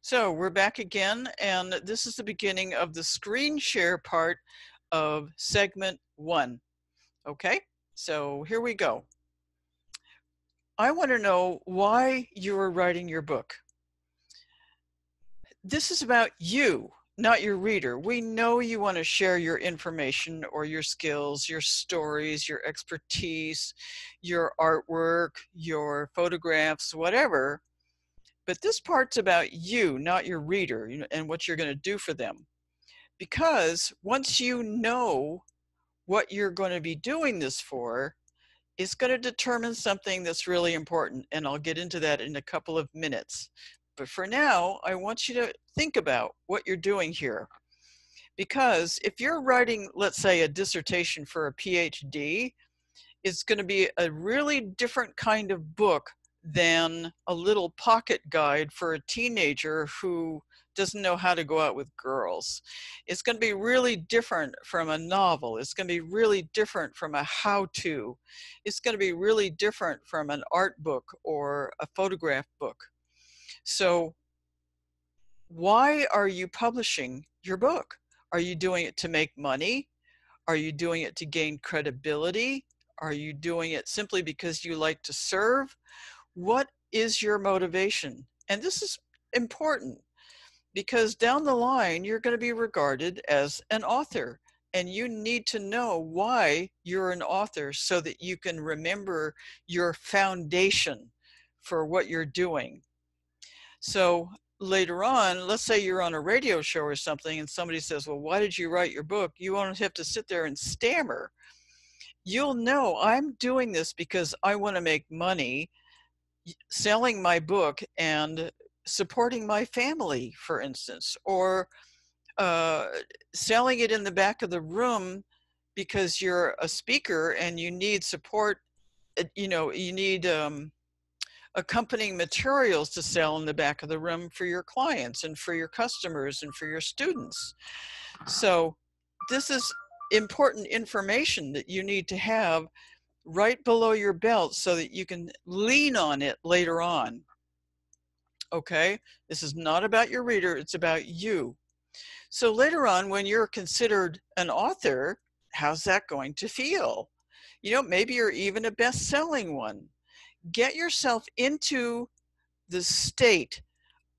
So we're back again, and this is the beginning of the screen share part of segment 1. Okay, so here we go. I want to know why you are writing your book. This is about you, not your reader. We know you want to share your information or your skills, your stories, your expertise, your artwork, your photographs, whatever. But this part's about you, not your reader, and what you're going to do for them. Because once you know what you're going to be doing this for, it's going to determine something that's really important. And I'll get into that in a couple of minutes. But for now, I want you to think about what you're doing here. Because if you're writing, let's say, a dissertation for a PhD, it's going to be a really different kind of book than a little pocket guide for a teenager who doesn't know how to go out with girls. It's going to be really different from a novel. It's going to be really different from a how-to. It's going to be really different from an art book or a photograph book. So why are you publishing your book? Are you doing it to make money? Are you doing it to gain credibility? Are you doing it simply because you like to serve? What is your motivation? And this is important because down the line, you're going to be regarded as an author, and you need to know why you're an author so that you can remember your foundation for what you're doing. So later on, let's say you're on a radio show or something and somebody says, well, why did you write your book? You won't have to sit there and stammer. You'll know I'm doing this because I want to make money selling my book and supporting my family, for instance, or selling it in the back of the room because you're a speaker and you need support. You need accompanying materials to sell in the back of the room for your clients and for your customers and for your students. So this is important information that you need to have right below your belt so that you can lean on it later on. Okay, this is not about your reader, it's about you. So later on, when you're considered an author, how's that going to feel? Maybe you're even a best-selling one. Get yourself into the state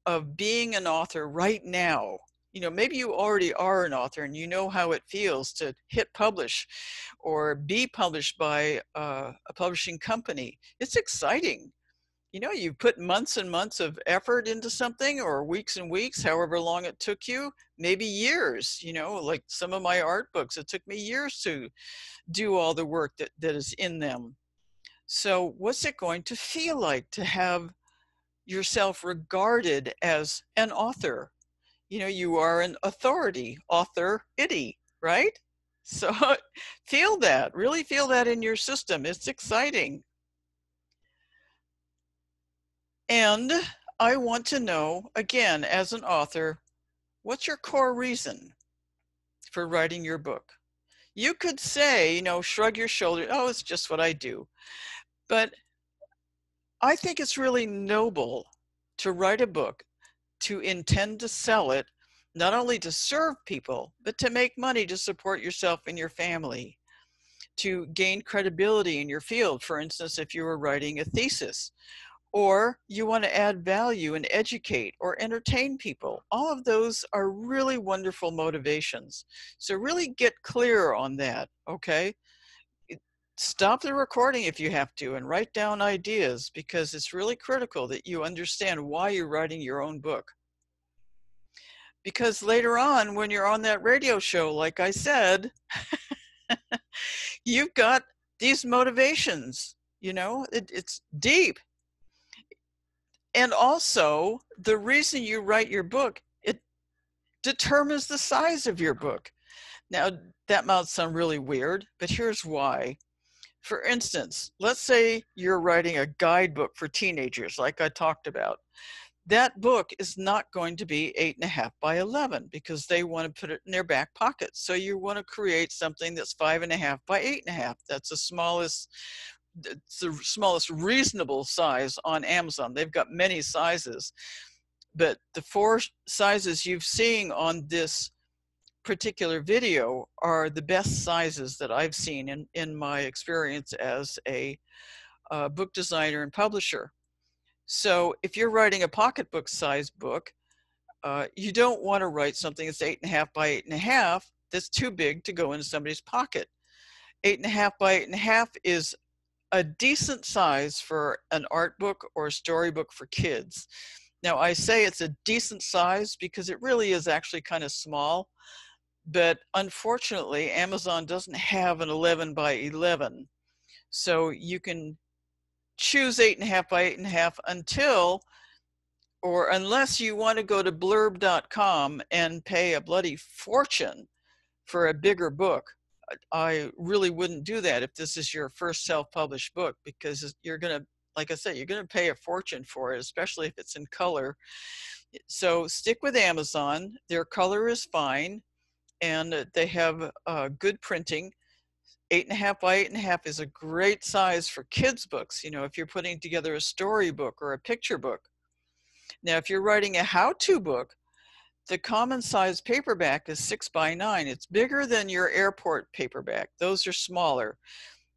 of being an author right now. Maybe you already are an author and you know how it feels to hit publish or be published by a publishing company. It's exciting. You put months and months of effort into something, or weeks and weeks, however long it took you, maybe years. Like some of my art books, it took me years to do all the work that is in them. So what's it going to feel like to have yourself regarded as an author? You are an authority, author-ity, right? So feel that, really feel that in your system. It's exciting. And I want to know, again, as an author, what's your core reason for writing your book? You could say, shrug your shoulders, oh, it's just what I do. But I think it's really noble to write a book, to intend to sell it, not only to serve people, but to make money to support yourself and your family, to gain credibility in your field. For instance, if you were writing a thesis, or you want to add value and educate or entertain people. All of those are really wonderful motivations. So really get clear on that, okay? Stop the recording if you have to and write down ideas, because it's really critical that you understand why you're writing your own book. Because later on, when you're on that radio show, like I said, you've got these motivations, it's deep. And also, the reason you write your book, it determines the size of your book. Now, that might sound really weird, but here's why. For instance, let's say you're writing a guidebook for teenagers, like I talked about. That book is not going to be 8.5 by 11 because they want to put it in their back pocket. So you want to create something that's 5.5 by 8.5. That's it's the smallest reasonable size on Amazon. They've got many sizes. But the 4 sizes you've seen on this particular video are the best sizes that I've seen in my experience as a book designer and publisher. So if you're writing a pocketbook size book, you don't want to write something that's 8.5 by 8.5 that's too big to go into somebody's pocket. 8.5 by 8.5 is a decent size for an art book or a storybook for kids. Now, I say it's a decent size because it really is actually kind of small, but unfortunately, Amazon doesn't have an 11 by 11. So you can choose 8.5 by 8.5 until, or unless you want to go to blurb.com and pay a bloody fortune for a bigger book. I really wouldn't do that if this is your first self-published book, because you're going to, like I said, you're going to pay a fortune for it, especially if it's in color. So stick with Amazon. Their color is fine, and they have good printing. 8.5 by 8.5 is a great size for kids' books, you know, if you're putting together a storybook or a picture book. Now, if you're writing a how-to book, the common size paperback is 6 by 9. It's bigger than your airport paperback. Those are smaller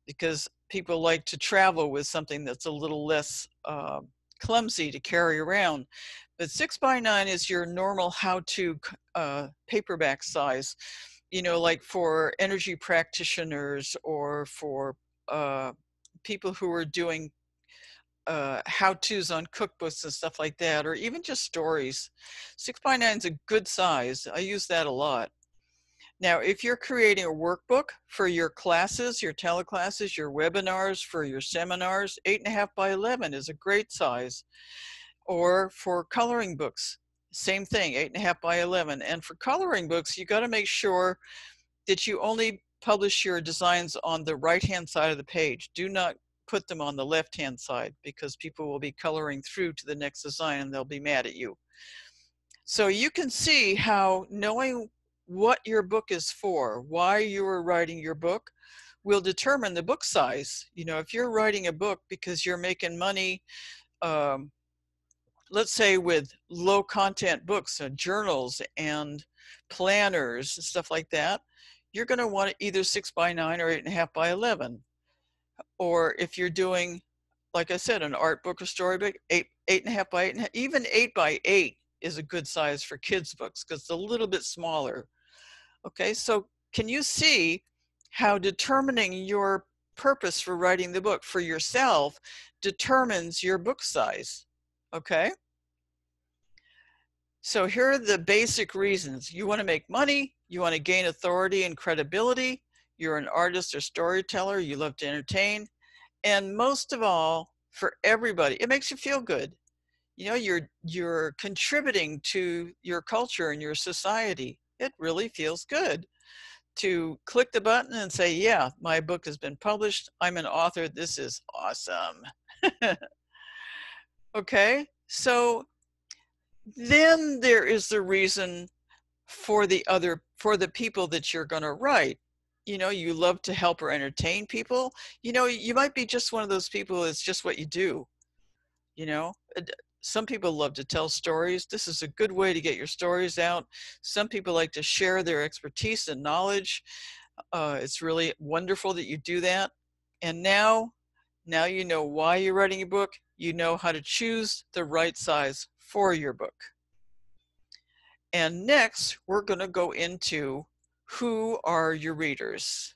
because people like to travel with something that's a little less clumsy to carry around. But 6 by 9 is your normal how-to paperback size, you know, like for energy practitioners or for people who are doing how-tos on cookbooks and stuff like that, or even just stories. 6 by 9 is a good size. I use that a lot. Now, if you're creating a workbook for your classes, your teleclasses, your webinars, for your seminars, 8.5 by 11 is a great size. Or for coloring books, same thing, 8.5 by 11. And for coloring books, you got to make sure that you only publish your designs on the right-hand side of the page. Do not put them on the left-hand side, because people will be coloring through to the next design and they'll be mad at you. So you can see how knowing what your book is for, why you are writing your book, will determine the book size. You know, if you're writing a book because you're making money, let's say with low content books, journals and planners and stuff like that, you're going to want either 6 by 9 or 8.5 by 11. Or if you're doing, like I said, an art book or storybook, 8.5 by 8.5, even 8 by 8 is a good size for kids' books because it's a little bit smaller. Okay, so can you see how determining your purpose for writing the book for yourself determines your book size? Okay. So here are the basic reasons. You want to make money, you want to gain authority and credibility, you're an artist or storyteller, you love to entertain, and most of all, for everybody, it makes you feel good. You know, you're contributing to your culture and your society. It really feels good to click the button and say, yeah, my book has been published. I'm an author. This is awesome. Okay, so then there is the reason for the people that you're going to write. You know, you love to help or entertain people. You know, you might be just one of those people, it's just what you do. You know, some people love to tell stories. This is a good way to get your stories out. Some people like to share their expertise and knowledge. It's really wonderful that you do that. And now you know why you're writing a book. You know how to choose the right size for your book. And next, we're going to go into who are your readers.